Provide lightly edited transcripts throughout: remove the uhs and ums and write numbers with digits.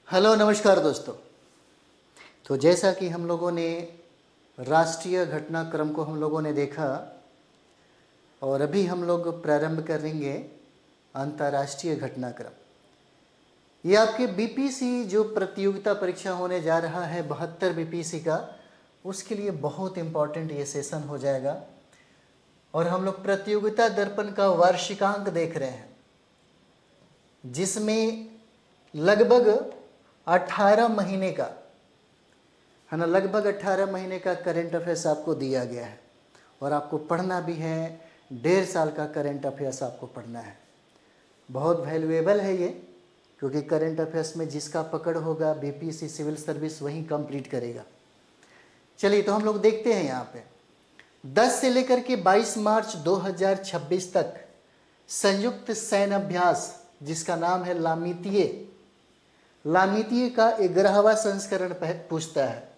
Hello नमस्कार दोस्तों। तो जैसा कि हम लोगों ने राष्ट्रीय घटनाक्रम को हम लोगों ने देखा और अभी हम लोग प्रारंभ करेंगे अंतर्राष्ट्रीय घटनाक्रम। ये आपके बीपीसी जो प्रतियोगिता परीक्षा होने जा रहा है 72 बीपीसी का, उसके लिए बहुत इम्पोर्टेंट ये सेशन हो जाएगा। और हम लोग प्रतियोगिता दर्पण का वार्षिकांक देख रहे हैं जिसमें लगभग 18 महीने का है ना, लगभग 18 महीने का करंट अफेयर्स आपको दिया गया है और आपको पढ़ना भी है। 1.5 साल का करंट अफेयर्स आपको पढ़ना है। बहुत वैल्यूएबल है ये, क्योंकि करंट अफेयर्स में जिसका पकड़ होगा बीपीएससी सिविल सर्विस वही कंप्लीट करेगा। चलिए तो हम लोग देखते हैं यहाँ पे 10 से लेकर के 22 मार्च 2026 तक संयुक्त सैन्य अभ्यास जिसका नाम है लामितीय का 11वां संस्करण पूछता है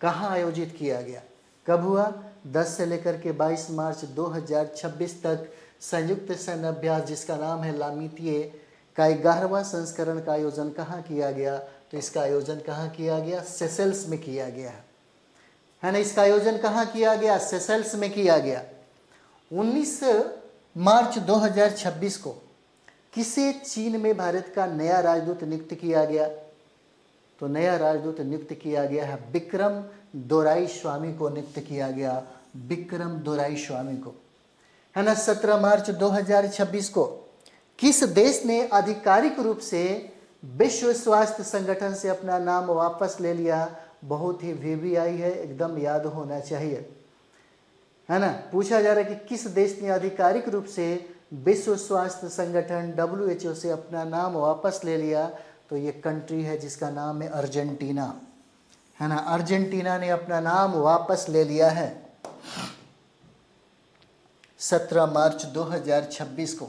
कहाँ आयोजित किया गया, कब हुआ। 10 से लेकर के 22 मार्च 2026 तक संयुक्त सैन्य अभ्यास जिसका नाम है लामितीय का 11वां संस्करण का आयोजन कहाँ किया गया। तो इसका आयोजन कहाँ किया गया, सेशेल्स में किया गया है ना। इसका आयोजन कहाँ किया गया, सेशेल्स में किया गया। 19 मार्च 2026 को किसे चीन में भारत का नया राजदूत नियुक्त किया गया। तो नया राजदूत नियुक्त किया गया है विक्रम दोराईस्वामी को नियुक्त किया गया, विक्रम दोराईस्वामी को, है ना। 17 मार्च 2026 को किस देश ने आधिकारिक रूप से विश्व स्वास्थ्य संगठन से अपना नाम वापस ले लिया। बहुत ही वीवीआई है, एकदम याद होना चाहिए, है ना। पूछा जा रहा है कि किस देश ने आधिकारिक रूप से विश्व स्वास्थ्य संगठन WHO से अपना नाम वापस ले लिया। तो ये कंट्री है जिसका नाम है अर्जेंटीना, है ना। अर्जेंटीना ने अपना नाम वापस ले लिया है 17 मार्च 2026 को,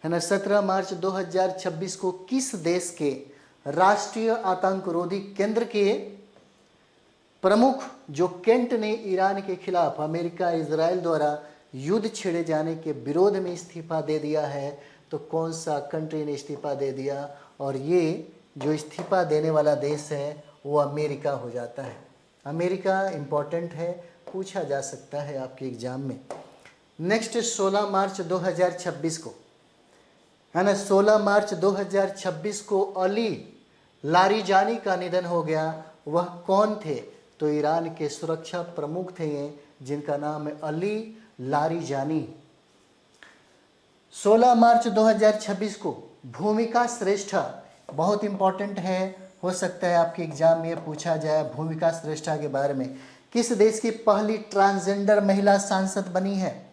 है ना। 17 मार्च 2026 को किस देश के राष्ट्रीय आतंकरोधी केंद्र के प्रमुख जो केंट ने ईरान के खिलाफ अमेरिका इजराइल द्वारा युद्ध छेड़े जाने के विरोध में इस्तीफा दे दिया है। तो कौन सा कंट्री ने इस्तीफा दे दिया, और ये जो इस्तीफा देने वाला देश है वो अमेरिका हो जाता है। अमेरिका इम्पोर्टेंट है, पूछा जा सकता है आपके एग्जाम में। नेक्स्ट 16 मार्च 2026 को, है ना, 16 मार्च 2026 को अली लारीजानी का निधन हो गया। वह कौन थे, तो ईरान के सुरक्षा प्रमुख थे ये, जिनका नाम है अली लारीजानी। 16 मार्च 2026 को भूमिका श्रेष्ठा, बहुत इंपॉर्टेंट है, हो सकता है आपके एग्जाम में पूछा जाए भूमिका श्रेष्ठा के बारे में। किस देश की पहली ट्रांसजेंडर महिला सांसद बनी है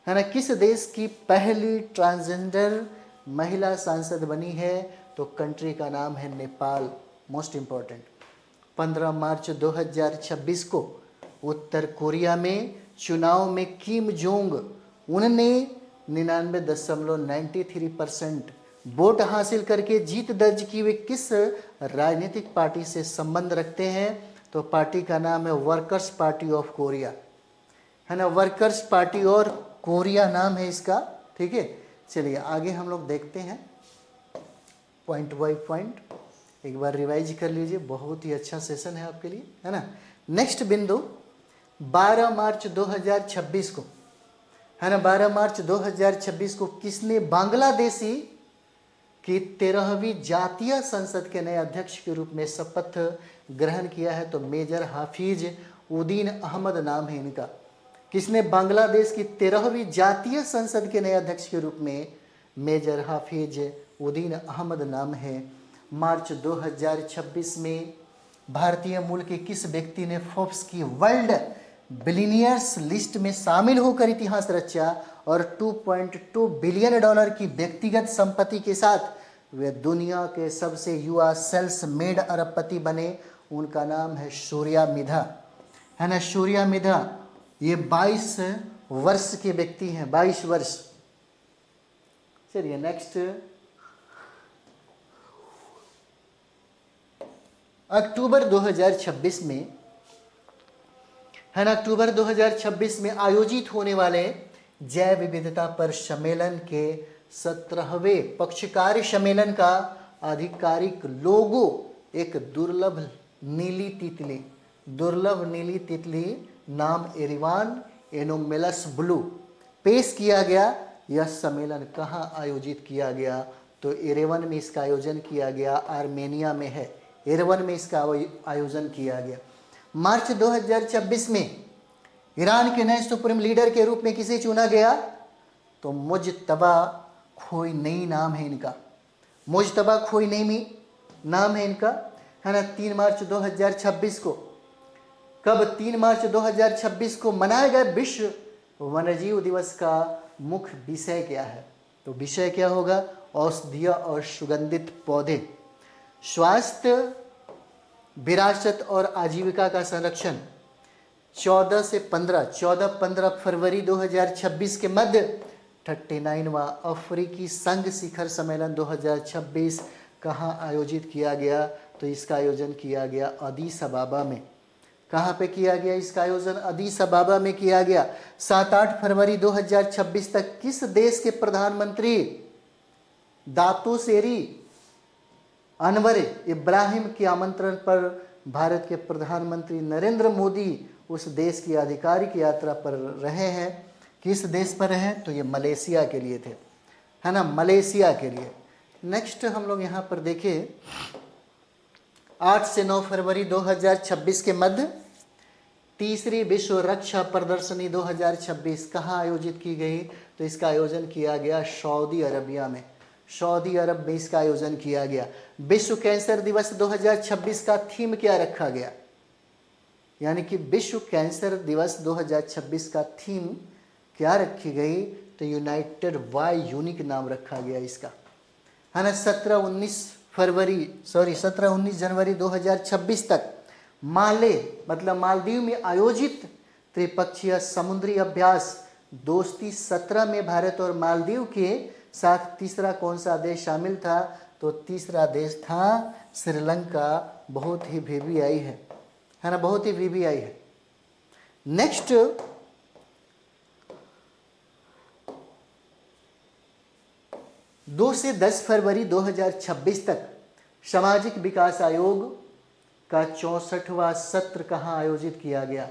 ना। किस देश की पहली ट्रांसजेंडर महिला सांसद बनी है, तो कंट्री का नाम है नेपाल, मोस्ट इंपॉर्टेंट। 15 मार्च 2026 को उत्तर कोरिया में चुनाव में किम जोंग उनने 99.93% वोट हासिल करके जीत दर्ज की। वे किस राजनीतिक पार्टी से संबंध रखते हैं, तो पार्टी का नाम है वर्कर्स पार्टी ऑफ कोरिया, है ना। वर्कर्स पार्टी और कोरिया नाम है इसका, ठीक है। चलिए आगे हम लोग देखते हैं पॉइंट बाय पॉइंट, एक बार रिवाइज कर लीजिए, बहुत ही अच्छा सेशन है आपके लिए, है ना। नेक्स्ट बिंदु 12 मार्च 2026 को, है ना, 12 मार्च 2026 को किसने बांग्लादेशी की 13वीं जातीय संसद के नए अध्यक्ष के रूप में शपथ ग्रहण किया है। तो मेजर हाफिज उद्दीन अहमद नाम है इनका। किसने बांग्लादेश की 13वीं जातीय संसद के नए अध्यक्ष के रूप में मेजर हाफिज उद्दीन अहमद नाम है। मार्च 2026 में भारतीय मूल के किस व्यक्ति ने फोर्ब्स की वर्ल्ड बिलियनियर्स लिस्ट में शामिल होकर इतिहास रचा और $2.2 बिलियन की व्यक्तिगत संपत्ति के साथ वे दुनिया के सबसे युवा सेल्स मेड अरबपति बने। उनका नाम है सूर्या मिधा, है ना। सूर्या मिधा ये 22 वर्ष के व्यक्ति हैं, 22 वर्ष। चलिए नेक्स्ट अक्टूबर 2026 में, है ना, अक्टूबर 2026 में आयोजित होने वाले जैव विविधता पर सम्मेलन के 17वें पक्षकार सम्मेलन का आधिकारिक लोगो एक दुर्लभ नीली तितली नाम एरिवान एनोमेलस ब्लू पेश किया गया। यह सम्मेलन कहाँ आयोजित किया गया? तो एरेवन में इसका आयोजन किया गया, आर्मेनिया में है, एरेवन में इसका आयोजन किया गया। मार्च 2026 में ईरान के नए सुप्रीम लीडर के रूप में किसे चुना गया? तो मुज्तबा खोमेनी नाम है इनका, मुज्तबा खोमेनी नाम है इनका, है ना। 3 मार्च 2026 को, कब 3 मार्च 2026 को मनाया गया विश्व वन्यजीव दिवस का मुख्य विषय क्या है? तो विषय क्या होगा? औषधीय और सुगंधित पौधे, स्वास्थ्य, विरासत और आजीविका का संरक्षण। 14-15 फरवरी 2026 के मध्य 39वां अफ्रीकी संघ शिखर सम्मेलन 2026 कहाँ आयोजित किया गया? तो इसका आयोजन किया गया अदीस अबाबा में। कहाँ पे किया गया इसका आयोजन? अदीस अबाबा में किया गया। 7-8 फरवरी 2026 तक किस देश के प्रधानमंत्री दातो सेरी अनवर इब्राहिम के आमंत्रण पर भारत के प्रधानमंत्री नरेंद्र मोदी उस देश की आधिकारिक यात्रा पर रहे हैं? किस देश पर रहे? तो ये मलेशिया के लिए थे, है ना, मलेशिया के लिए। नेक्स्ट हम लोग यहाँ पर देखें 8 से 9 फरवरी 2026 के मध्य तीसरी विश्व रक्षा प्रदर्शनी 2026 कहाँ आयोजित की गई? तो इसका आयोजन किया गया सऊदी अरबिया में, सऊदी अरब में इसका आयोजन किया गया। विश्व कैंसर दिवस 2026 का थीम क्या रखा गया? यानी कि विश्व कैंसर दिवस 2026 का थीम क्या रखी गई? तो यूनाइटेड वाई यूनिक नाम रखा गया इसका, है ना। 17-19 जनवरी 2026 तक माले मतलब मालदीव में आयोजित त्रिपक्षीय समुद्री अभ्यास दोस्ती 17 में भारत और मालदीव के साथ तीसरा कौन सा देश शामिल था? तो तीसरा देश था श्रीलंका। बहुत ही वीवीआई है ना, बहुत ही वीवीआई है। नेक्स्ट 2 से 10 फरवरी 2026 तक सामाजिक विकास आयोग का 64वां सत्र कहाँ आयोजित किया गया?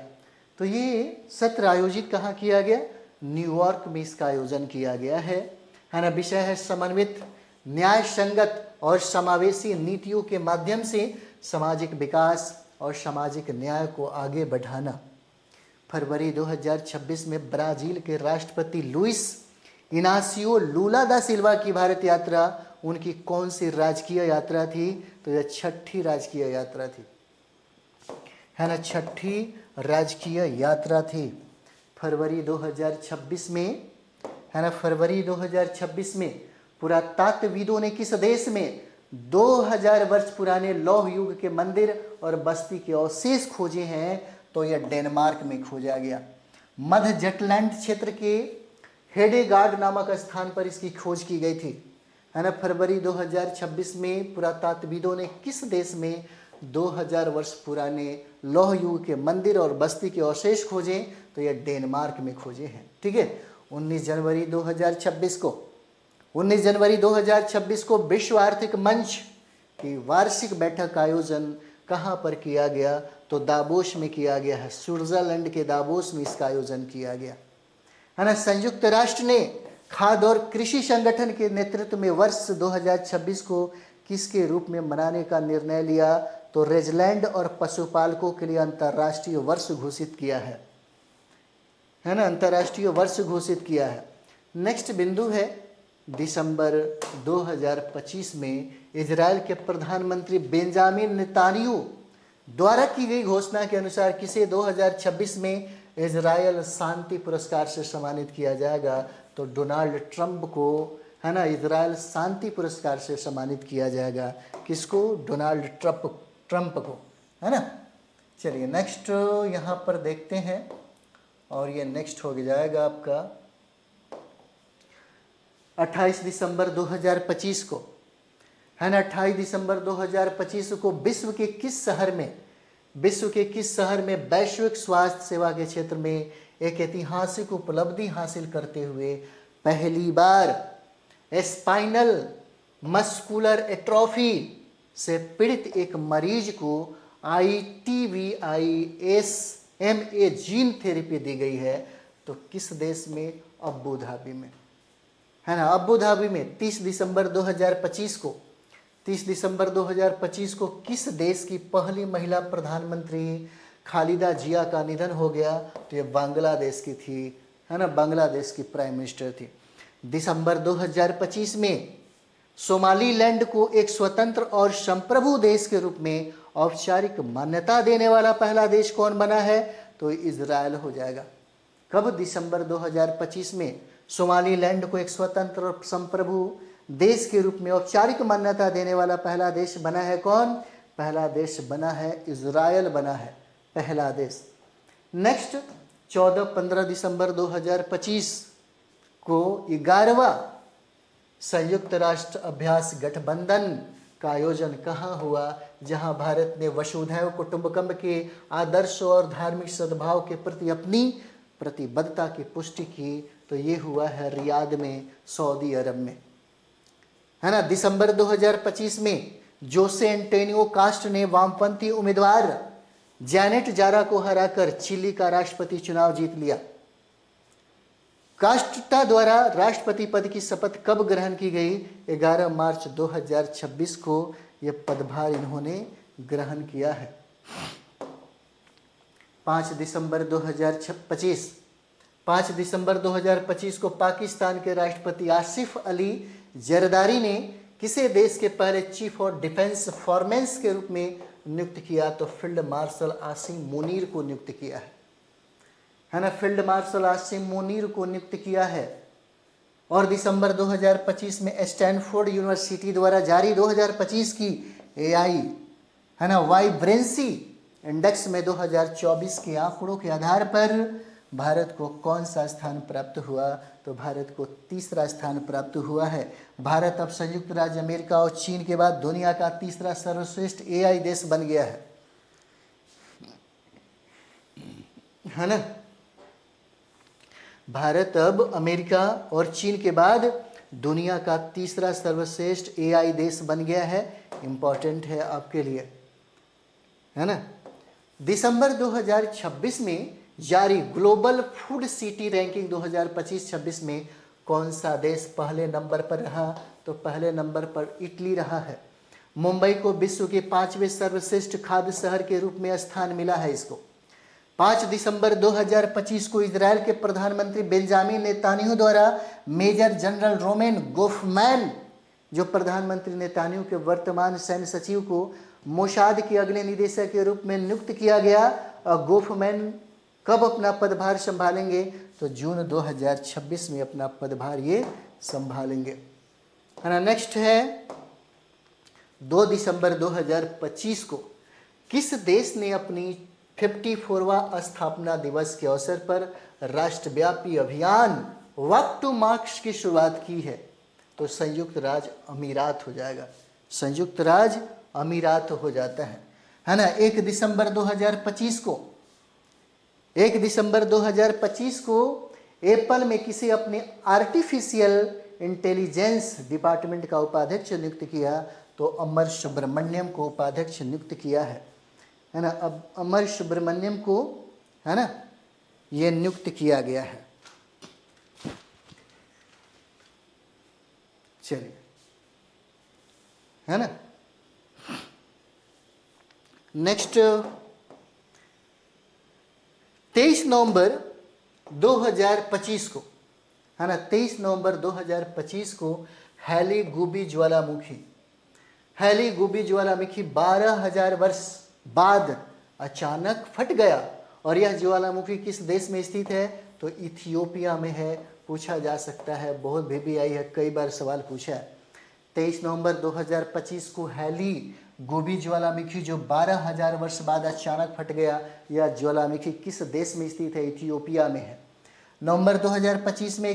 तो ये सत्र आयोजित कहाँ किया गया? न्यूयॉर्क में इसका आयोजन किया गया है ना। विषय है समन्वित, न्याय संगत और समावेशी नीतियों के माध्यम से सामाजिक विकास और सामाजिक न्याय को आगे बढ़ाना। फरवरी 2026 में ब्राजील के राष्ट्रपति लुइस इनासियो लूला दा सिल्वा की भारत यात्रा उनकी कौन सी राजकीय यात्रा थी? तो यह 6ठी राजकीय यात्रा थी, है ना, 6ठी राजकीय यात्रा थी। फरवरी 2026 में, है ना, फरवरी 2026 में पुरातत्वविदों ने किस देश में 2000 वर्ष पुराने लौह युग के मंदिर और बस्ती के अवशेष खोजे हैं? तो यह डेनमार्क में खोजा गया। मध्य जटलैंड क्षेत्र के हेडेगार्ड नामक स्थान पर इसकी खोज की गई थी, है ना। फरवरी 2026 में पुरातत्वविदों ने किस देश में 2000 वर्ष पुराने लौह युग के मंदिर और बस्ती के अवशेष खोजे? तो यह डेनमार्क में खोजे हैं, ठीक है। 19 जनवरी 2026 को विश्व आर्थिक मंच की वार्षिक बैठक का आयोजन कहाँ पर किया गया? तो दावोस में किया गया है, स्विट्जरलैंड के दावोस में इसका आयोजन किया गया, है ना। संयुक्त राष्ट्र ने खाद्य और कृषि संगठन के नेतृत्व में वर्ष 2026 को किसके रूप में मनाने का निर्णय लिया? तो रेजलैंड और पशुपालकों के लिए अंतर्राष्ट्रीय वर्ष घोषित किया है ना, अंतर्राष्ट्रीय वर्ष घोषित किया है। नेक्स्ट बिंदु है दिसंबर 2025 में इजराइल के प्रधानमंत्री बेंजामिन नेतान्याहू द्वारा की गई घोषणा के अनुसार किसे 2026 में इजराइल शांति पुरस्कार से सम्मानित किया जाएगा? तो डोनाल्ड ट्रंप को, है ना, इजराइल शांति पुरस्कार से सम्मानित किया जाएगा। किसको? डोनाल्ड ट्रंप को, है ना। चलिए नेक्स्ट यहाँ पर देखते हैं, और ये नेक्स्ट हो जाएगा आपका 28 दिसंबर 2025 को, है ना। 28 दिसंबर 2025 को विश्व के किस शहर में वैश्विक स्वास्थ्य सेवा के क्षेत्र में एक ऐतिहासिक उपलब्धि हासिल करते हुए पहली बार स्पाइनल मस्कुलर एट्रोफी से पीड़ित एक मरीज को ITVISMA जीन थेरेपी दी गई है। तो किस देश में? अबू धाबी में, है ना, अबू धाबी में 30 दिसंबर 2025 को 30 दिसंबर 2025 को किस देश की पहली महिला प्रधानमंत्री खालिदा जिया का निधन हो गया? तो ये बांग्लादेश की थी, है ना, बांग्लादेश की प्राइम मिनिस्टर थी। दिसंबर 2025 में सोमालीलैंड को एक स्वतंत्र और संप्रभु देश के रूप में औपचारिक मान्यता देने वाला पहला देश कौन बना है? तो इजराइल हो जाएगा। कब? दिसंबर 2025 में सोमालीलैंड को एक स्वतंत्र और संप्रभु देश के रूप में औपचारिक मान्यता देने वाला पहला देश बना है कौन? पहला देश बना है इजराइल, बना है पहला देश। नेक्स्ट 14-15 दिसंबर 2025 को 11वां संयुक्त राष्ट्र अभ्यास गठबंधन का आयोजन कहाँ हुआ? जहां भारत ने वसुधैव कुटुंबकम के आदर्श और धार्मिक सद्भाव के प्रति अपनी प्रतिबद्धता की पुष्टि की। तो ये हुआ है रियाद में, सऊदी अरब में, है ना। दिसंबर 2025 में जोसे एंटोनियो कास्ट ने वामपंथी उम्मीदवार जैनेट जारा को हराकर चिली का राष्ट्रपति चुनाव जीत लिया। कास्टा द्वारा राष्ट्रपति पद की शपथ कब ग्रहण की गई? 11 मार्च 2026 को यह पदभार इन्होंने ग्रहण किया है। 5 दिसंबर 2025 को पाकिस्तान के राष्ट्रपति आसिफ अली जरदारी ने किसे देश के पहले चीफ ऑफ डिफेंस फॉर्मेंस के रूप में नियुक्त किया? तो फील्ड मार्शल आसिम मुनीर को नियुक्त किया है ना, फील्ड मार्शल आसिम मुनीर को नियुक्त किया है। और दिसंबर 2025 में स्टैनफोर्ड यूनिवर्सिटी द्वारा जारी 2025 की AI, है ना, वाइब्रेंसी इंडेक्स में 2024 के आंकड़ों के आधार पर भारत को कौन सा स्थान प्राप्त हुआ? तो भारत को तीसरा स्थान प्राप्त हुआ है। भारत अब संयुक्त राज्य अमेरिका और चीन के बाद दुनिया का तीसरा सर्वश्रेष्ठ AI देश बन गया है ना। भारत अब अमेरिका और चीन के बाद दुनिया का तीसरा सर्वश्रेष्ठ AI देश बन गया है। इंपॉर्टेंट है आपके लिए, है ना। दिसंबर 2026 में जारी ग्लोबल फूड सिटी रैंकिंग 2025-26 में कौन सा देश पहले नंबर पर रहा? तो पहले नंबर पर इटली रहा है। मुंबई को विश्व के 5वें सर्वश्रेष्ठ खाद्य शहर के रूप में स्थान मिला है इसको। 5 दिसंबर 2025 को इजराइल के प्रधानमंत्री बेंजामिन नेतान्याहू द्वारा मेजर जनरल रोमेन गोफमैन, जो प्रधानमंत्री नेतान्याहू के वर्तमान सैन्य सचिव को मोसाद के अगले निदेशक के रूप में नियुक्त किया गया। और गोफमैन कब अपना पदभार संभालेंगे? तो जून 2026 में अपना पदभार ये संभालेंगे, है ना। नेक्स्ट है 2 दिसंबर 2025 को किस देश ने अपनी 54वां स्थापना दिवस के अवसर पर राष्ट्रव्यापी अभियान वॉक टू मार्स की शुरुआत की है? तो संयुक्त राज्य अमीरात हो जाएगा, संयुक्त राज्य अमीरात हो जाता है ना। 1 दिसंबर 2025 को एप्पल में किसी अपने आर्टिफिशियल इंटेलिजेंस डिपार्टमेंट का उपाध्यक्ष नियुक्त किया? तो अमर सुब्रमण्यम को उपाध्यक्ष नियुक्त किया है ना। अब अमर सुब्रमण्यम को, है ना, ये नियुक्त किया गया है। चलिए, है ना। नेक्स्ट 23 नवंबर 2025 को, है ना, 23 नवंबर 2025 को हैली गुबी ज्वालामुखी 12,000 वर्ष बाद अचानक फट गया। और यह ज्वालामुखी किस देश में स्थित है? तो इथियोपिया में है। पूछा जा सकता है, बहुत VBI है, कई बार सवाल पूछा है। 23 नवंबर 2025 को हैली गुबी ज्वालामुखी जो 12,000 वर्ष बाद अचानक फट गया, यह ज्वालामुखी किस देश में स्थित है? इथियोपिया में है। नवंबर 2025 में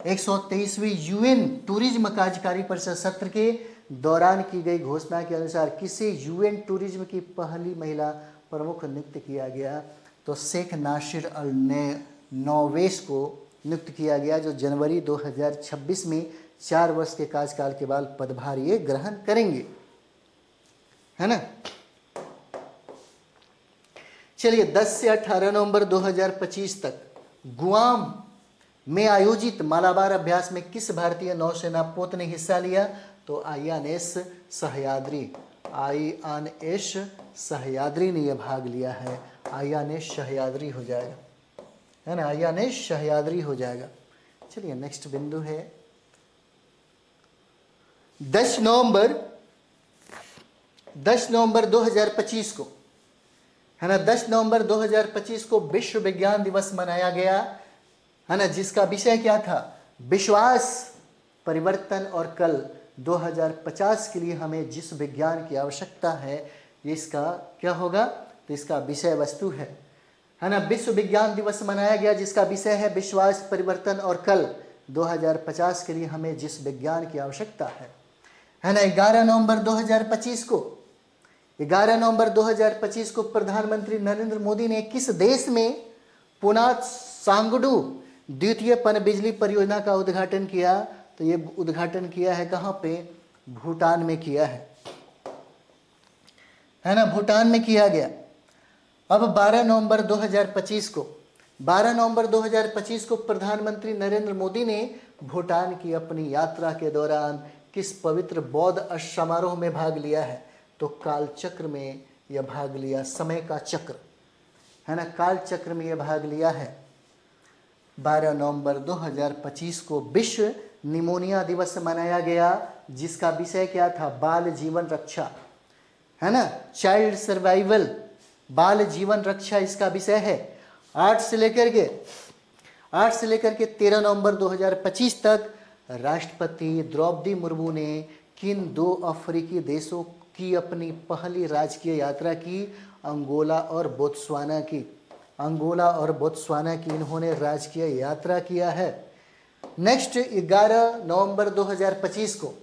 123वीं UN टूरिज्म कार्यकारी परिषद सत्र के दौरान की गई घोषणा के अनुसार किसे UN टूरिज्म की पहली महिला प्रमुख नियुक्त किया गया? तो शेख नासिर अल नोवेस को नियुक्त किया गया, जो जनवरी 2026 में 4 वर्ष के कार्यकाल के बाद पदभार ये ग्रहण करेंगे, है ना। चलिए 10 से 18 नवंबर 2025 तक गुआम में आयोजित मालाबार अभ्यास में किस भारतीय नौसेना पोत ने हिस्सा लिया? तो INS सह्याद्री, INS सह्याद्री ने यह भाग लिया है। INS सह्याद्री हो जाएगा, है ना, INS सह्याद्री हो जाएगा। चलिए नेक्स्ट बिंदु है 10 नवंबर 2025 को, है ना, 10 नवंबर 2025 को विश्व विज्ञान दिवस मनाया गया, है ना, जिसका विषय क्या था? विश्वास, परिवर्तन और कल। 2050 के लिए हमें जिस विज्ञान की आवश्यकता है इसका क्या होगा? तो इसका विषय वस्तु है ना। विश्व विज्ञान दिवस मनाया गया जिसका विषय है विश्वास, परिवर्तन और कल। 2050 के लिए हमें जिस विज्ञान की आवश्यकता है ना। 11 नवंबर 2025 को प्रधानमंत्री नरेंद्र मोदी ने किस देश में पुनात सांगडू द्वितीय पनबिजली परियोजना का उद्घाटन किया? तो ये उद्घाटन किया है कहाँ पे? भूटान में किया है ना, भूटान में किया गया। अब 12 नवंबर 2025 को प्रधानमंत्री नरेंद्र मोदी ने भूटान की अपनी यात्रा के दौरान किस पवित्र बौद्ध समारोह में भाग लिया है? तो कालचक्र में यह भाग लिया, समय का चक्र, है ना, कालचक्र में यह भाग लिया है। 12 नवंबर 2025 को विश्व निमोनिया दिवस मनाया गया जिसका विषय क्या था? बाल जीवन रक्षा, है ना, चाइल्ड सर्वाइवल, बाल जीवन रक्षा इसका विषय है। 8 से लेकर के 13 नवंबर 2025 तक राष्ट्रपति द्रौपदी मुर्मू ने किन 2 अफ्रीकी देशों की अपनी पहली राजकीय यात्रा की? अंगोला और बोत्सवाना की। इन्होंने राजकीय यात्रा किया है। नेक्स्ट 11 नवंबर 2025 को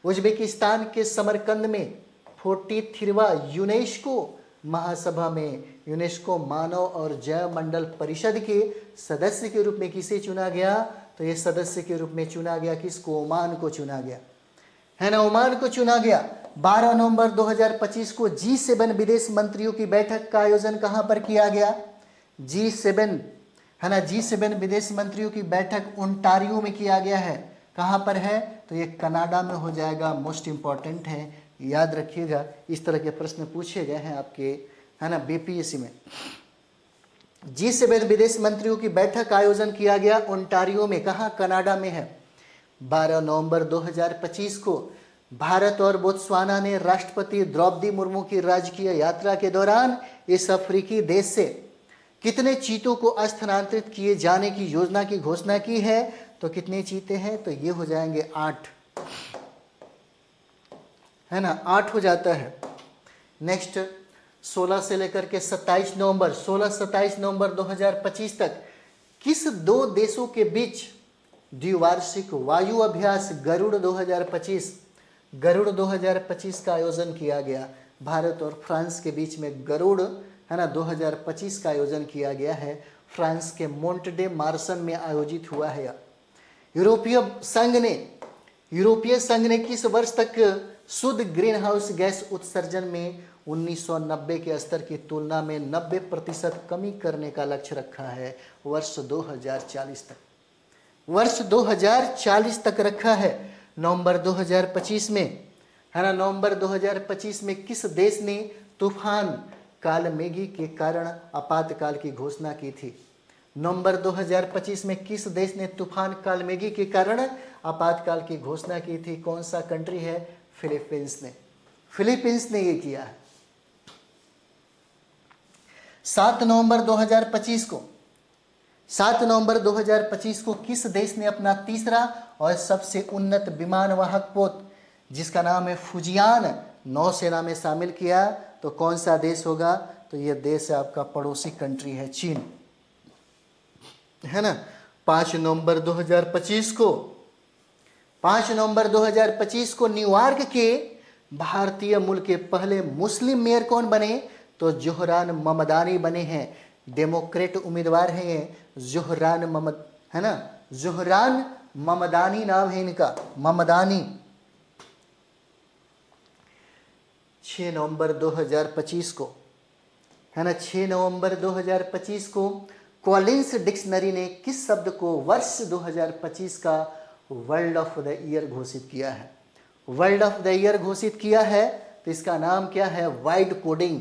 उज्बेकिस्तान के समरकंद में 43वां यूनेस्को महासभा में यूनेस्को मानव और जैव मंडल परिषद के सदस्य के रूप में किसे चुना गया? तो ये सदस्य के रूप में चुना गया किसको? ओमान को चुना गया, है ना, ओमान को चुना गया। 12 नवंबर 2025 को G7 विदेश मंत्रियों की बैठक का आयोजन कहाँ पर किया गया? G7, है ना, G7 विदेश मंत्रियों की बैठक ओंटारियो में किया गया है। कहाँ पर है? तो ये कनाडा में हो जाएगा। मोस्ट इंपॉर्टेंट है, याद रखिएगा, इस तरह के प्रश्न पूछे गए हैं आपके, है ना, BPSC में। G7 विदेश मंत्रियों की बैठक का आयोजन किया गया ओंटारियो में, कहाँ? कनाडा में है। 12 नवंबर 2025 को भारत और बोत्सवाना ने राष्ट्रपति द्रौपदी मुर्मू की राजकीय यात्रा के दौरान इस अफ्रीकी देश से कितने चीतों को स्थानांतरित किए जाने की योजना की घोषणा की है? तो कितने चीते हैं? तो ये हो जाएंगे 8, है ना, 8 हो जाता है। नेक्स्ट 16 से लेकर के 27 नवंबर 2025 तक किस 2 देशों के बीच द्विवार्षिक वायु अभ्यास गरुड़ 2025 का आयोजन किया गया? भारत और फ्रांस के बीच में गरुड़, है ना, 2025 का आयोजन किया गया है। फ्रांस के मोंट डे मार्सन में आयोजित हुआ है। यूरोपीय संघ ने किस वर्ष तक शुद्ध ग्रीन हाउस गैस उत्सर्जन में 1990 के स्तर की तुलना में 90% कमी करने का लक्ष्य रखा है? वर्ष 2040 तक रखा है। नवंबर 2025 में, है ना, नवंबर 2025 में किस देश ने तूफान कालमेघी के कारण आपातकाल की घोषणा की थी? नवंबर 2025 में किस देश ने तूफान कालमेघी के कारण आपातकाल की घोषणा की थी? कौन सा कंट्री है? फिलीपींस ने ये किया है। 7 नवंबर 2025 को किस देश ने अपना तीसरा और सबसे उन्नत विमान वाहक पोत जिसका नाम है फुजियान नौसेना में शामिल किया? तो कौन सा देश होगा? तो यह देश है आपका पड़ोसी कंट्री है चीन, है ना। 5 नवंबर 2025 को न्यूयॉर्क के भारतीय मूल के पहले मुस्लिम मेयर कौन बने? तो जोहरान ममदानी बने हैं। डेमोक्रेट उम्मीदवार हैं ये, जोहरान ममदानी नाम है इनका, ममदानी। 6 नवंबर 2025 को, है ना, 6 नवंबर 2025 को कॉलिंस डिक्शनरी ने किस शब्द को वर्ष 2025 का वर्ल्ड ऑफ द ईयर घोषित किया है? वर्ल्ड ऑफ द ईयर घोषित किया है, तो इसका नाम क्या है? वाइड कोडिंग,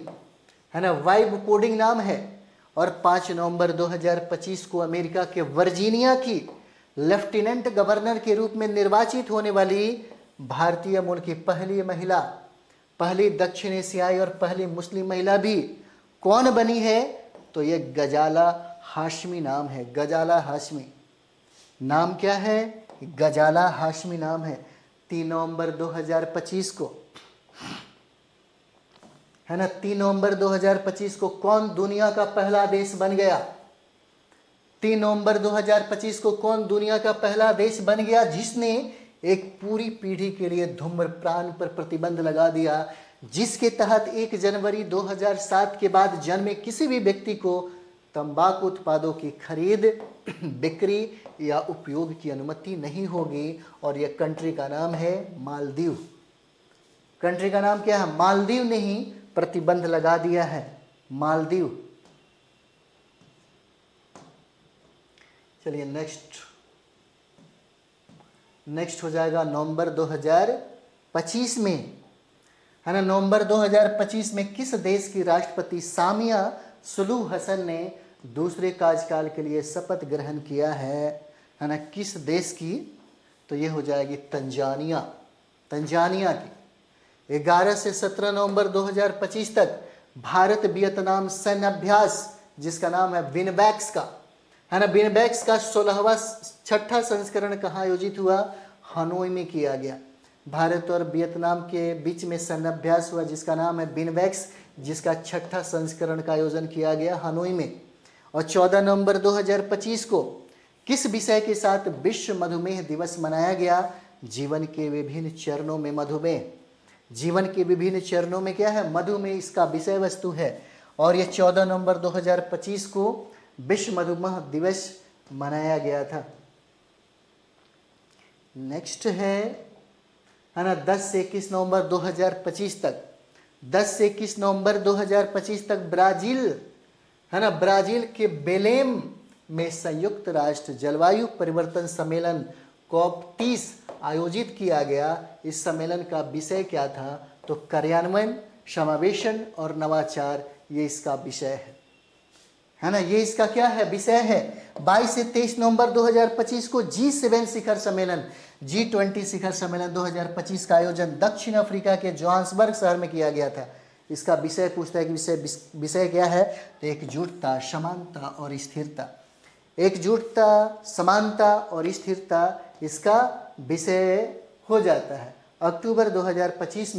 है ना, वाइड कोडिंग नाम है। और 5 नवंबर 2025 को अमेरिका के वर्जीनिया की लेफ्टिनेंट गवर्नर के रूप में निर्वाचित होने वाली भारतीय मूल की पहली महिला, पहली दक्षिण एशियाई और पहली मुस्लिम महिला भी कौन बनी है? तो ये गजाला हाशमी नाम है, गजाला हाशमी। नाम क्या है? गजाला हाशमी नाम है। 3 नवंबर 2025 को, है ना, 3 नवंबर 2025 को कौन दुनिया का पहला देश बन गया? 3 नवंबर 2025 को कौन दुनिया का पहला देश बन गया जिसने एक पूरी पीढ़ी के लिए धूम्रपान पर प्रतिबंध लगा दिया, जिसके तहत 1 जनवरी 2007 के बाद जन्मे किसी भी व्यक्ति को तंबाकू उत्पादों की खरीद, बिक्री या उपयोग की अनुमति नहीं होगी। और यह कंट्री का नाम है मालदीव। कंट्री का नाम क्या है? मालदीव ने ही प्रतिबंध लगा दिया है, मालदीव। चलिए नेक्स्ट हो जाएगा नवंबर 2025 में, है ना, नवंबर 2025 में किस देश की राष्ट्रपति सामिया सुलूह हसन ने दूसरे कार्यकाल के लिए शपथ ग्रहण किया है ना, किस देश की? तो ये हो जाएगी तंजानिया, तंजानिया की। 11 से 17 नवंबर 2025 तक भारत वियतनाम सैन्य अभ्यास, जिसका नाम है विनबैक्स का, है ना, विनबैक्स का 6वां संस्करण कहाँ आयोजित हुआ? हनोई में किया गया। भारत और वियतनाम के बीच में सैन्य अभ्यास हुआ जिसका नाम है विनबैक्स, जिसका 6ठा संस्करण का आयोजन किया गया हनोई में। और 14 नवंबर 2025 को किस विषय के साथ विश्व मधुमेह दिवस मनाया गया? जीवन के विभिन्न चरणों में मधुमेह, जीवन के विभिन्न चरणों में क्या है? मधुमेह इसका विषय वस्तु है। और यह 14 नवंबर 2025 को विश्व मधुमेह दिवस मनाया गया था। नेक्स्ट है ना, 10 से 21 नवंबर 2025 तक, 10 से 21 नवंबर 2025 तक ब्राजील, है ना, ब्राजील के बेलेम में संयुक्त राष्ट्र जलवायु परिवर्तन सम्मेलन COP30 आयोजित किया गया। इस सम्मेलन का विषय क्या था? तो कार्यान्वयन, समावेशन और नवाचार, ये इसका विषय है ना, ये इसका क्या है? विषय है। 22 से 23 नवंबर 2025 को G7 शिखर सम्मेलन, G20 शिखर सम्मेलन 2025 का आयोजन दक्षिण अफ्रीका के जोहान्सबर्ग शहर में किया गया था। इसका विषय पूछता है कि विषय क्या है? तो एकजुटता, समानता और स्थिरता, एकजुटता, समानता और स्थिरता इसका विषय हो जाता है। अक्टूबर 2025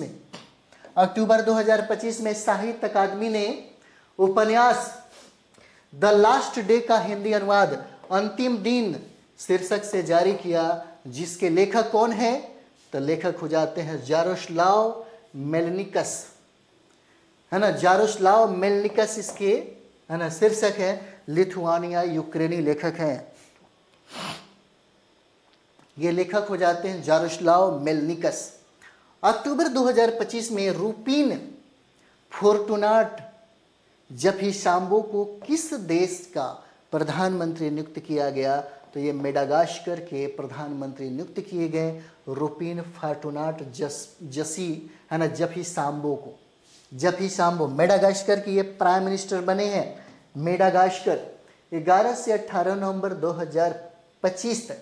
में साहित्य अकादमी ने उपन्यास द लास्ट डे का हिंदी अनुवाद अंतिम दिन शीर्षक से जारी किया, जिसके लेखक कौन है? तो लेखक हो जाते हैं जारोस्लाव मेलनिकस, है ना, जारोस्लाव मेलनिकस इसके, है ना, शीर्षक है। लिथुआनिया यूक्रेनी लेखक हैं ये, लेखक हो जाते हैं जारोस्लाव मेलनिकस। अक्टूबर 2025 में रूपिन फोर्टुनाट जफिसाम्बो को किस देश का प्रधानमंत्री नियुक्त किया गया? तो ये मेडागास्कर के प्रधानमंत्री नियुक्त किए गए रूपिन फोर्टुनाट जसी, है ना, जफिसाम्बो को। जफिसाम्बो मेडागास्कर की ये प्राइम मिनिस्टर बने हैं, मेडागास्कर। 11 से 18 नवंबर 2025 तक,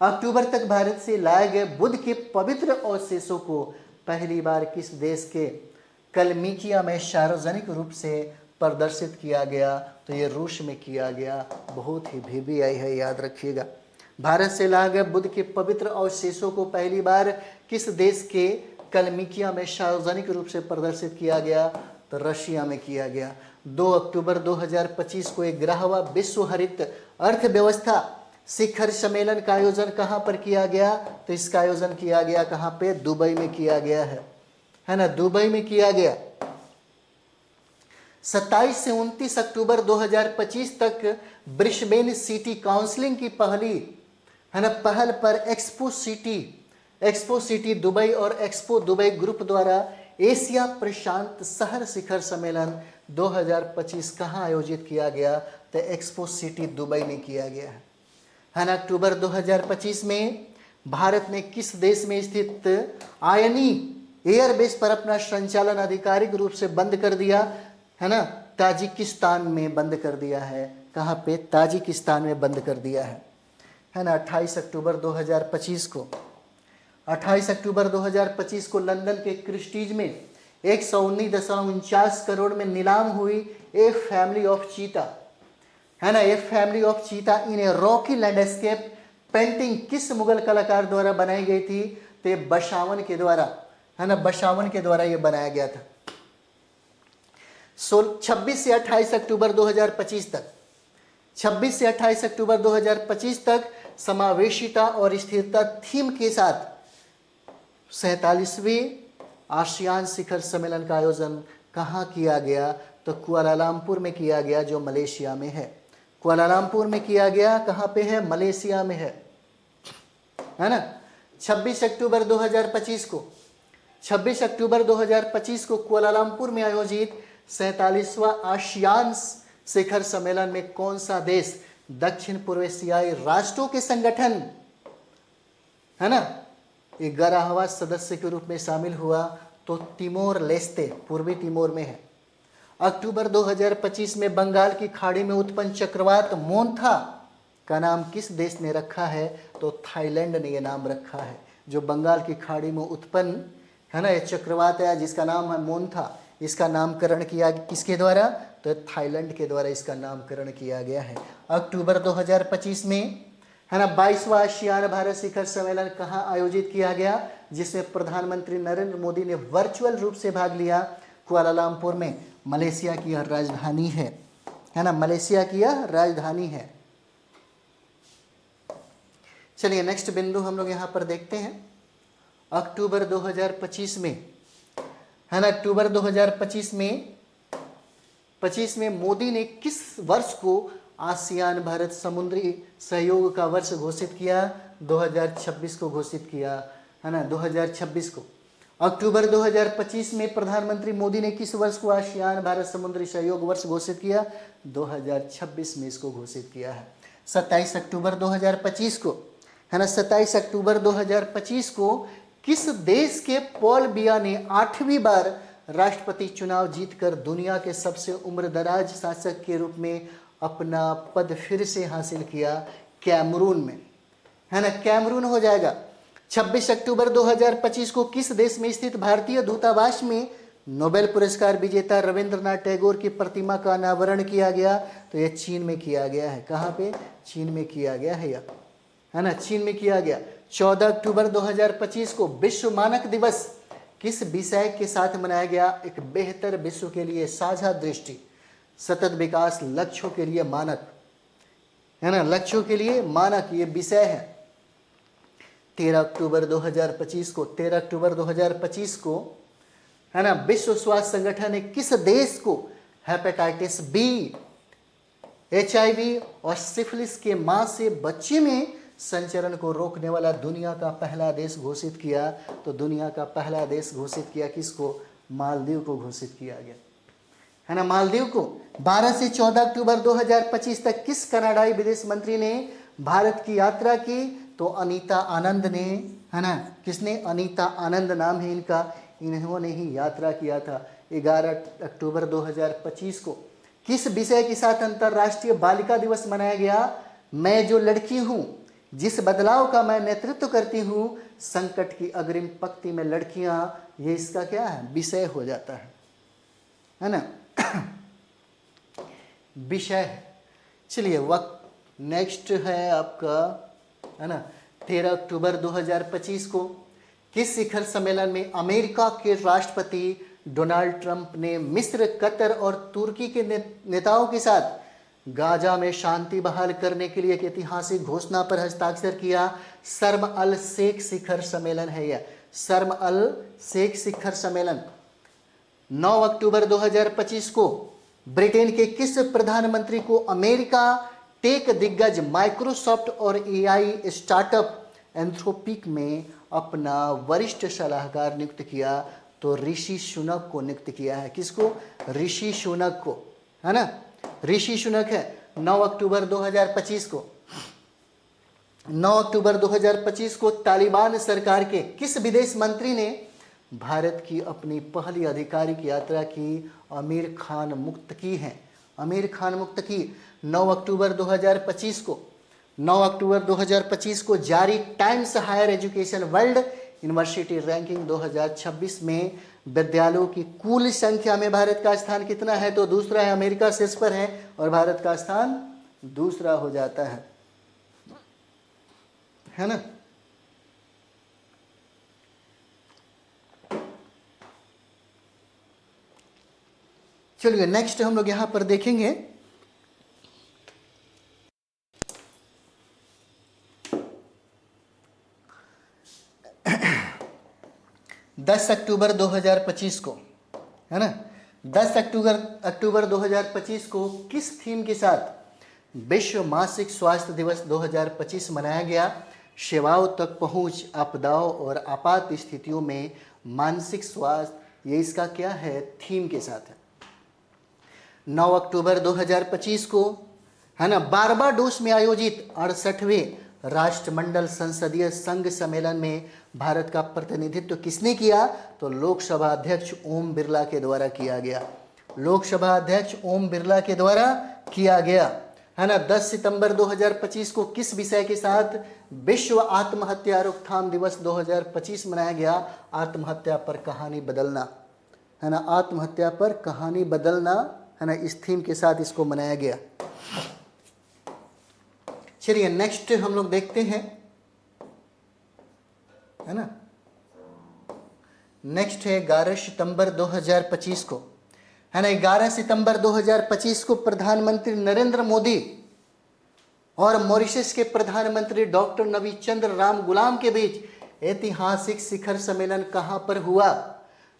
अक्टूबर तक भारत से लाए गए बुद्ध के पवित्र अवशेषों को पहली बार किस देश के कलमिकिया में सार्वजनिक रूप से प्रदर्शित किया गया? तो ये रूस में किया गया। बहुत ही VVI है, याद रखिएगा। भारत से लाए गए बुद्ध के पवित्र अवशेषों को पहली बार किस देश के कलमिकिया में सार्वजनिक रूप से प्रदर्शित किया गया? तो रशिया में किया गया। 2 अक्टूबर 2025 को 11वां विश्व हरित अर्थव्यवस्था शिखर सम्मेलन का आयोजन कहाँ पर किया गया? तो इसका आयोजन किया गया कहाँ पे? दुबई में किया गया है ना, दुबई में किया गया। 27 से 29 अक्टूबर 2025 तक ब्रिस्बेन सिटी काउंसिल की है ना, पहल पर एक्सपो सिटी दुबई और एक्सपो दुबई ग्रुप द्वारा एशिया प्रशांत शहर शिखर सम्मेलन 2025 कहाँ आयोजित किया गया? तो एक्सपो सिटी दुबई में किया गया है ना। अक्टूबर 2025 में भारत ने किस देश में स्थित आयनी एयरबेस पर अपना संचालन आधिकारिक रूप से बंद कर दिया? है ना, ताजिकिस्तान में बंद कर दिया है। कहाँ पे? ताजिकिस्तान में बंद कर दिया है ना। 28 अक्टूबर 2025 को 28 अक्टूबर 2025 को लंदन के क्रिस्टीज में 119.49 करोड़ में नीलाम हुई ए फैमिली ऑफ चीता, है ना, ए फैमिली ऑफ चीता इन ए रॉकी लैंडस्केप पेंटिंग किस मुगल कलाकार द्वारा बनाई गई थी? तो बशावन के द्वारा, है ना, बशावन के द्वारा ये बनाया गया था। 26 से 28 अक्टूबर 2025 तक 26 से 28 अक्टूबर 2025 तक समावेशिता और स्थिरता थीम के साथ 47वें आसियान शिखर सम्मेलन का आयोजन कहाँ किया गया? तो कुआलालंपुर में किया गया, जो मलेशिया में है। कुआलालंपुर में किया गया, कहाँ पे है? मलेशिया में है ना। 26 अक्टूबर 2025 को 26 अक्टूबर 2025 को कुआलालंपुर में आयोजित 47वां आसियान शिखर सम्मेलन में कौन सा देश दक्षिण पूर्व एशियाई राष्ट्रों के संगठन, है ना, 11वां सदस्य के रूप में शामिल हुआ? तो तिमोर लेस्ते, पूर्वी तिमोर में है। अक्टूबर 2025 में बंगाल की खाड़ी में उत्पन्न चक्रवात मोन्था का नाम किस देश ने रखा है? तो थाईलैंड ने यह नाम रखा है। जो बंगाल की खाड़ी में उत्पन्न, है ना, यह चक्रवात है जिसका नाम है मोन्था, इसका नामकरण किया किसके द्वारा? तो थाईलैंड के द्वारा इसका नामकरण किया गया है। अक्टूबर 2025 में, है ना, 22वां आसियान भारत शिखर सम्मेलन कहाँ आयोजित किया गया? जिसमें प्रधानमंत्री नरेंद्र मोदी ने वर्चुअल रूप से भाग लिया? कुआलालंपुर में, मलेशिया की यह राजधानी है ना, मलेशिया की यह राजधानी है। चलिए नेक्स्ट बिंदु हम लोग यहाँ पर देखते हैं। अक्टूबर 2025 में, है ना, अक्टूबर 2025 में मोदी ने किस वर्ष को आसियान भारत समुद्री सहयोग का वर्ष घोषित किया? 2026 को घोषित किया, है ना, 2026 को। अक्टूबर 2025 में प्रधानमंत्री मोदी ने किस वर्ष को आसियान भारत समुद्री सहयोग वर्ष घोषित किया? 2026 में इसको घोषित किया है। 27 अक्टूबर 2025 को, है ना, 27 अक्टूबर 2025 को किस देश के पॉल बिया ने 8वीं बार राष्ट्रपति चुनाव जीतकर दुनिया के सबसे उम्रदराज शासक के रूप में अपना पद फिर से हासिल किया? कैमरून में, है ना, कैमरून हो जाएगा। 26 अक्टूबर 2025 को किस देश में स्थित भारतीय दूतावास में नोबेल पुरस्कार विजेता रविंद्रनाथ टैगोर की प्रतिमा का अनावरण किया गया? तो यह चीन में किया गया है। कहाँ पे? चीन में किया गया है यह, है ना, चीन में किया गया। 14 अक्टूबर 2025 को विश्व मानक दिवस किस विषय के साथ मनाया गया? एक बेहतर विश्व के लिए साझा दृष्टि, सतत विकास लक्ष्यों के लिए मानक, है ना, लक्ष्यों के लिए मानक, ये विषय है। 13 अक्टूबर 2025 को 13 अक्टूबर 2025 को, है ना, विश्व स्वास्थ्य संगठन ने किस देश को हेपेटाइटिस बी, HIV और सिफिलिस के मां से बच्चे में संचरण को रोकने वाला दुनिया का पहला देश घोषित किया? तो दुनिया का पहला देश घोषित किया किसको? मालदीव को घोषित किया गया, है ना, मालदीव को। 12 से 14 अक्टूबर 2025 तक किस कनाडाई विदेश मंत्री ने भारत की यात्रा की? तो अनीता आनंद ने, है ना, किसने? अनीता आनंद नाम है इनका, इन्होंने ही यात्रा किया था। 11 अक्टूबर 2025 को किस विषय के साथ अंतर्राष्ट्रीय बालिका दिवस मनाया गया? मैं जो लड़की हूँ, जिस बदलाव का मैं नेतृत्व करती हूँ, संकट की अग्रिम पंक्ति में लड़कियां, ये इसका क्या है? विषय हो जाता है ना, विषय। चलिए वक्त नेक्स्ट है आपका, है ना, 13 अक्टूबर 2025 को किस शिखर सम्मेलन में अमेरिका के राष्ट्रपति डोनाल्ड ट्रंप ने मिस्र, कतर और तुर्की के नेताओं के साथ गाजा में शांति बहाल करने के लिए एक ऐतिहासिक घोषणा पर हस्ताक्षर किया? शर्म अल शेख शिखर सम्मेलन है यह, शर्म अल शेख शिखर सम्मेलन। 9 अक्टूबर 2025 को ब्रिटेन के किस प्रधानमंत्री को अमेरिका टेक दिग्गज माइक्रोसॉफ्ट और एआई स्टार्टअप एंथ्रोपिक में अपना वरिष्ठ सलाहकार नियुक्त किया, तो ऋषि सुनक को नियुक्त किया है। किसको? ऋषि सुनक को, है ना। ऋषि सुनक है 9 अक्टूबर 2025 को। 9 अक्टूबर 2025 को तालिबान सरकार के किस विदेश मंत्री ने भारत की अपनी पहली आधिकारिक यात्रा की आमिर खान मुक्त की है? आमिर खान मुक्त की 9 अक्टूबर 2025 को। 9 अक्टूबर 2025 को जारी Times Higher Education World University Ranking 2026 में विद्यालयों की कुल संख्या में भारत का स्थान कितना है? तो दूसरा है, अमेरिका शीर्ष पर है और भारत का स्थान दूसरा हो जाता है ना। चलिए नेक्स्ट हम लोग यहां पर देखेंगे 10 अक्टूबर 2025 को, है ना। 10 अक्टूबर 2025 को किस थीम के साथ विश्व मानसिक स्वास्थ्य दिवस 2025 मनाया गया? सेवाओं तक पहुंच, आपदाओं और आपात स्थितियों में मानसिक स्वास्थ्य, ये इसका क्या है? थीम के साथ है। 9 अक्टूबर 2025 को, है ना, बारबाडोस में आयोजित 68वें राष्ट्रमंडल संसदीय संघ सम्मेलन में भारत का प्रतिनिधित्व किसने किया? तो लोकसभा अध्यक्ष ओम बिरला के द्वारा किया गया। लोकसभा अध्यक्ष ओम बिरला के द्वारा किया गया, है ना। 10 सितंबर 2025 को किस विषय के साथ विश्व आत्महत्या रोकथाम दिवस 2025 मनाया गया? आत्महत्या पर कहानी बदलना, है ना। आत्महत्या पर कहानी बदलना, है ना, इस थीम के साथ इसको मनाया गया। चलिए नेक्स्ट हम लोग देखते हैं, है ना। नेक्स्ट है 11 सितंबर 2025 को, है ना। 11 सितंबर 2025 को प्रधानमंत्री नरेंद्र मोदी और मॉरिशस के प्रधानमंत्री डॉक्टर नबी चंद्र राम गुलाम के बीच ऐतिहासिक शिखर सम्मेलन कहां पर हुआ?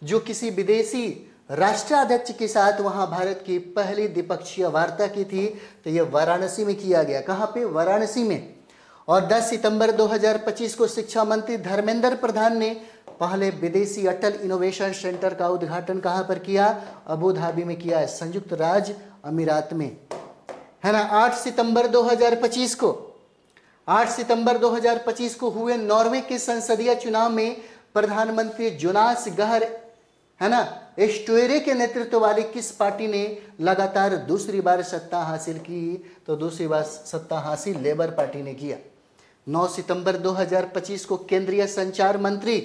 जो किसी विदेशी राष्ट्राध्यक्ष के साथ वहां भारत की पहली द्विपक्षीय वार्ता की थी, तो यह वाराणसी में किया गया। कहां पे? वाराणसी में। और 10 सितंबर 2025 को शिक्षा मंत्री धर्मेंद्र प्रधान ने पहले विदेशी अटल इनोवेशन सेंटर का उद्घाटन कहां पर किया? अबू धाबी में किया है, संयुक्त राज्य अमीरात में, है ना। 8 सितंबर 2025 को, 8 सितंबर 2025 को हुए नॉर्वे के संसदीय चुनाव में प्रधानमंत्री जोनास गहर, है ना, स्टोरे के नेतृत्व वाली किस पार्टी ने लगातार दूसरी बार सत्ता हासिल की? तो दूसरी बार सत्ता हासिल लेबर पार्टी ने किया। 9 सितंबर 2025 को केंद्रीय संचार मंत्री,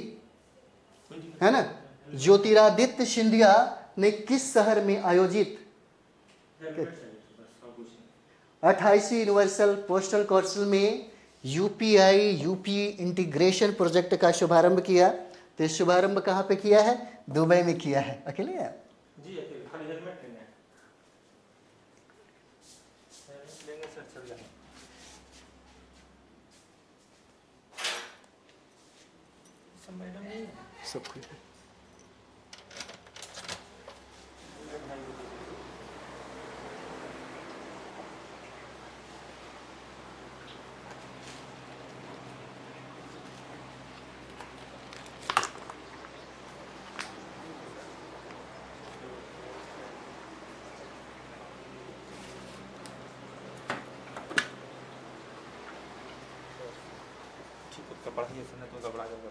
है ना, ज्योतिरादित्य सिंधिया ने किस शहर में आयोजित 28वीं यूनिवर्सल पोस्टल काउंसिल में यूपी इंटीग्रेशन प्रोजेक्ट का शुभारंभ किया? तो शुभारंभ कहां पे किया है? दुबई में किया है। अकेले हैं जी, अकेले, खाली हेलमेट लेना है। लेंगे सर, चल जाएंगे। सब मैडम नहीं है? सब कुछ। ठीक है, कपड़ा ही ऐसा नहीं तो घबरा जाएगा।